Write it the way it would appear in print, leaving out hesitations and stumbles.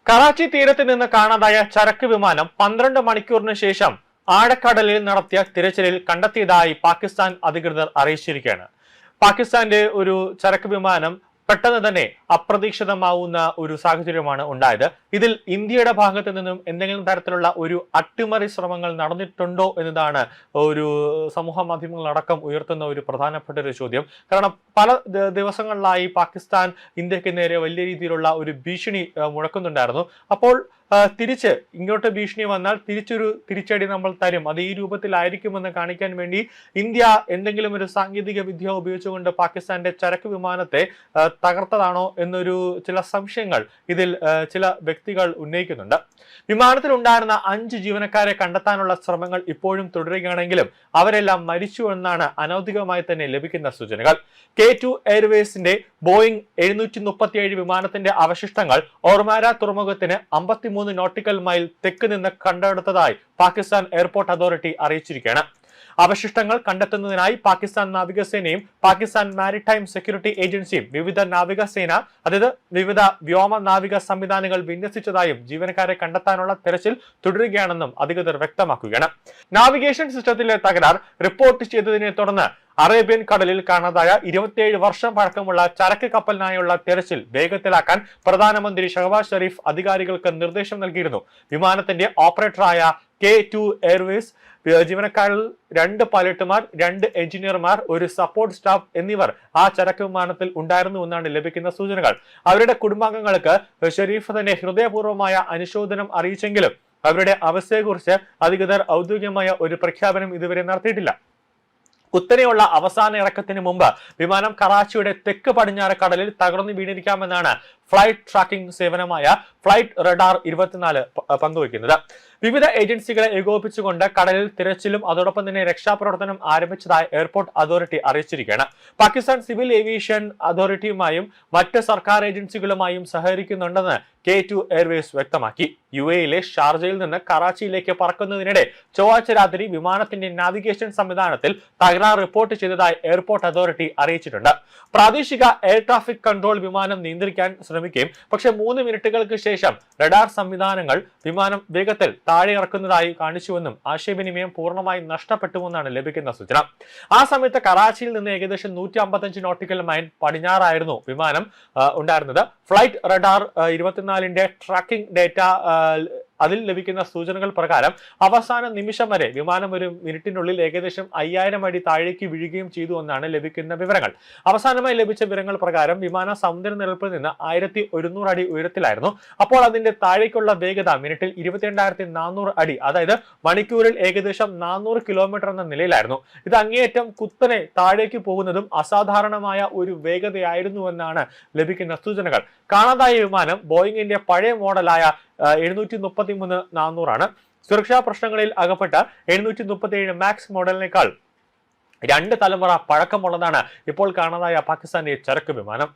കറാച്ചി തീരത്ത് നിന്ന് കാണാതായ ചരക്ക് വിമാനം 12 മണിക്കൂറിന് ശേഷം ആഴക്കടലിൽ നടത്തിയ തിരച്ചിലിൽ കണ്ടെത്തിയതായി പാകിസ്ഥാൻ അധികൃതർ അറിയിച്ചിരിക്കുകയാണ്. പാകിസ്ഥാന്റെ ഒരു ചരക്ക് വിമാനം പെട്ടെന്ന് തന്നെ അപ്രതീക്ഷിതമാവുന്ന ഒരു സാഹചര്യമാണ് ഉണ്ടായത്. ഇതിൽ ഇന്ത്യയുടെ ഭാഗത്തു നിന്നും എന്തെങ്കിലും തരത്തിലുള്ള ഒരു അട്ടിമറി ശ്രമങ്ങൾ നടന്നിട്ടുണ്ടോ എന്നതാണ് ഒരു സമൂഹ മാധ്യമങ്ങളടക്കം ഉയർത്തുന്ന ഒരു പ്രധാനപ്പെട്ട ഒരു ചോദ്യം. കാരണം പല ദിവസങ്ങളിലായി പാകിസ്ഥാൻ ഇന്ത്യക്ക് നേരെ വലിയ രീതിയിലുള്ള ഒരു ഭീഷണി മുഴക്കുന്നുണ്ടായിരുന്നു. അപ്പോൾ തിരിച്ച് ഇങ്ങോട്ട് ഭീഷണി വന്നാൽ തിരിച്ചൊരു തിരിച്ചടി നമ്മൾ തരും, അത് ഈ രൂപത്തിലായിരിക്കുമെന്ന് കാണിക്കാൻ വേണ്ടി ഇന്ത്യ എന്തെങ്കിലും ഒരു സാങ്കേതിക വിദ്യ ഉപയോഗിച്ചുകൊണ്ട് പാകിസ്ഥാന്റെ ചരക്ക് വിമാനത്തെ തകർത്തതാണോ എന്നൊരു ചില സംശയങ്ങൾ ഇതിൽ ചില വ്യക്തികൾ ഉന്നയിക്കുന്നുണ്ട്. വിമാനത്തിൽ ഉണ്ടായിരുന്ന 5 ജീവനക്കാരെ കണ്ടെത്താനുള്ള ശ്രമങ്ങൾ ഇപ്പോഴും തുടരുകയാണെങ്കിലും അവരെല്ലാം മരിച്ചു എന്നാണ് അനൗദ്യോഗികമായി തന്നെ ലഭിക്കുന്ന സൂചനകൾ. K2 എയർവേസിന്റെ ബോയിങ് 737 വിമാനത്തിന്റെ അവശിഷ്ടങ്ങൾ ഓർമാര തുറമുഖത്തിന് 53 നോട്ടിക്കൽ മൈൽ തെക്ക് നിന്ന് കണ്ടെടുത്തതായി പാകിസ്ഥാൻ എയർപോർട്ട് അതോറിറ്റി അറിയിച്ചിരിക്കുകയാണ്. അവശിഷ്ടങ്ങൾ കണ്ടെത്തുന്നതിനായി പാകിസ്ഥാൻ നാവികസേനയും പാകിസ്ഥാൻ മാരിടൈം സെക്യൂരിറ്റി ഏജൻസിയും വിവിധ നാവികസേന അതായത് വിവിധ വ്യോമ നാവിക സംവിധാനങ്ങൾ വിന്യസിച്ചതായും ജീവനക്കാരെ കണ്ടെത്താനുള്ള തെരച്ചിൽ തുടരുകയാണെന്നും അധികൃതർ വ്യക്തമാക്കുകയാണ്. നാവിഗേഷൻ സിസ്റ്റത്തിലെ തകരാർ റിപ്പോർട്ട് ചെയ്തതിനെ തുടർന്ന് അറേബ്യൻ കടലിൽ കാണാതായ 27 വർഷം പഴക്കമുള്ള ചരക്ക് കപ്പലിനായുള്ള തെരച്ചിൽ വേഗത്തിലാക്കാൻ പ്രധാനമന്ത്രി ഷഹബാസ് ഷെരീഫ് അധികാരികൾക്ക് നിർദ്ദേശം നൽകിയിരുന്നു. വിമാനത്തിന്റെ ഓപ്പറേറ്ററായ K2 എയർവേസ് ജീവനക്കാരിൽ 2 പൈലറ്റുമാർ, 2 എഞ്ചിനീയർമാർ, ഒരു സപ്പോർട്ട് സ്റ്റാഫ് എന്നിവർ ആ ചരക്ക് വിമാനത്തിൽ ഉണ്ടായിരുന്നുവെന്നാണ് ലഭിക്കുന്ന സൂചനകൾ. അവരുടെ കുടുംബാംഗങ്ങൾക്ക് ഷെരീഫ് തന്നെ ഹൃദയപൂർവ്വമായ അനുശോചനം അറിയിച്ചെങ്കിലും അവരുടെ അവസ്ഥയെക്കുറിച്ച് അധികൃതർ ഔദ്യോഗികമായ ഒരു പ്രഖ്യാപനം ഇതുവരെ നടത്തിയിട്ടില്ല. കുത്തനെയുള്ള അവസാന ഇറക്കത്തിന് മുമ്പ് വിമാനം കറാച്ചിയുടെ തെക്ക് പടിഞ്ഞാറ് കടലിൽ തകർന്നു വീണിരിക്കാമെന്നാണ് ഫ്ലൈറ്റ് ട്രാക്കിംഗ് സേവനമായ ഫ്ലൈറ്റ് റഡാർ 24 പങ്കുവയ്ക്കുന്നത്. വിവിധ ഏജൻസികളെ ഏകോപിപ്പിച്ചുകൊണ്ട് കടലിൽ തിരച്ചിലും അതോടൊപ്പം തന്നെ രക്ഷാപ്രവർത്തനം ആരംഭിച്ചതായി എയർപോർട്ട് അതോറിറ്റി അറിയിച്ചിരിക്കുകയാണ്. പാകിസ്ഥാൻ സിവിൽ ഏവിയേഷൻ അതോറിറ്റിയുമായും മറ്റ് സർക്കാർ ഏജൻസികളുമായും സഹകരിക്കുന്നുണ്ടെന്ന് K2 എയർവേസ് വ്യക്തമാക്കി. UAE ഷാർജയിൽ നിന്ന് കറാച്ചിയിലേക്ക് പറക്കുന്നതിനിടെ ചൊവ്വാഴ്ച രാത്രി വിമാനത്തിന്റെ നാവിഗേഷൻ സംവിധാനത്തിൽ തകരാർ റിപ്പോർട്ട് ചെയ്തതായി എയർപോർട്ട് അതോറിറ്റി അറിയിച്ചിട്ടുണ്ട്. പ്രാദേശിക എയർ ട്രാഫിക് കൺട്രോൾ വിമാനം നിയന്ത്രിക്കാൻ ശ്രമിക്കുകയും പക്ഷേ 3 മിനിറ്റുകൾക്ക് ശേഷം റഡാർ സംവിധാനങ്ങൾ വിമാനം വേഗത്തിൽ താഴെ ഇറക്കുന്നതായി കാണിച്ചുവെന്നും ആശയവിനിമയം പൂർണ്ണമായി നഷ്ടപ്പെട്ടുവെന്നാണ് ലഭിക്കുന്ന സൂചന. ആ സമയത്ത് കറാച്ചിയിൽ നിന്ന് ഏകദേശം 155 നോട്ടിക്കൽ മൈൽ പടിഞ്ഞാറായിരുന്നു വിമാനം ഉണ്ടായിരുന്നത്. ഫ്ലൈറ്റ് റഡാർ 24ന്റെ ട്രാക്കിംഗ് ഡേറ്റ അതിൽ ലഭിക്കുന്ന സൂചനകൾ പ്രകാരം അവസാന നിമിഷം വരെ വിമാനം ഒരു മിനിറ്റിനുള്ളിൽ ഏകദേശം 5000 അടി താഴേക്ക് വീഴുകയും ചെയ്തു എന്നാണ് ലഭിക്കുന്ന വിവരങ്ങൾ. അവസാനമായി ലഭിച്ച വിവരങ്ങൾ പ്രകാരം വിമാനം സമുദ്രനിരപ്പിൽ നിന്ന് 1100 അടി ഉയരത്തിലായിരുന്നു. അപ്പോൾ അതിന്റെ താഴേക്കുള്ള വേഗത മിനിറ്റിൽ 22,400 അടി, അതായത് മണിക്കൂറിൽ ഏകദേശം 400 കിലോമീറ്റർ എന്ന നിലയിലായിരുന്നു. ഇത് അങ്ങേയറ്റം കുത്തനെ താഴേക്ക് പോകുന്നതും അസാധാരണമായ ഒരു വേഗതയായിരുന്നുവെന്നാണ് ലഭിക്കുന്ന സൂചനകൾ. കാണാതായ വിമാനം ബോയിങ്ങിന്റെ പഴയ മോഡലായ 733-400 ആണ്. സുരക്ഷാ പ്രശ്നങ്ങളിൽ അകപ്പെട്ട 737 മാക്സ് മോഡലിനേക്കാൾ 2 തലമുറ പഴക്കമുള്ളതാണ് ഇപ്പോൾ കാണാതായ പാകിസ്ഥാന്റെ ചരക്ക് വിമാനം.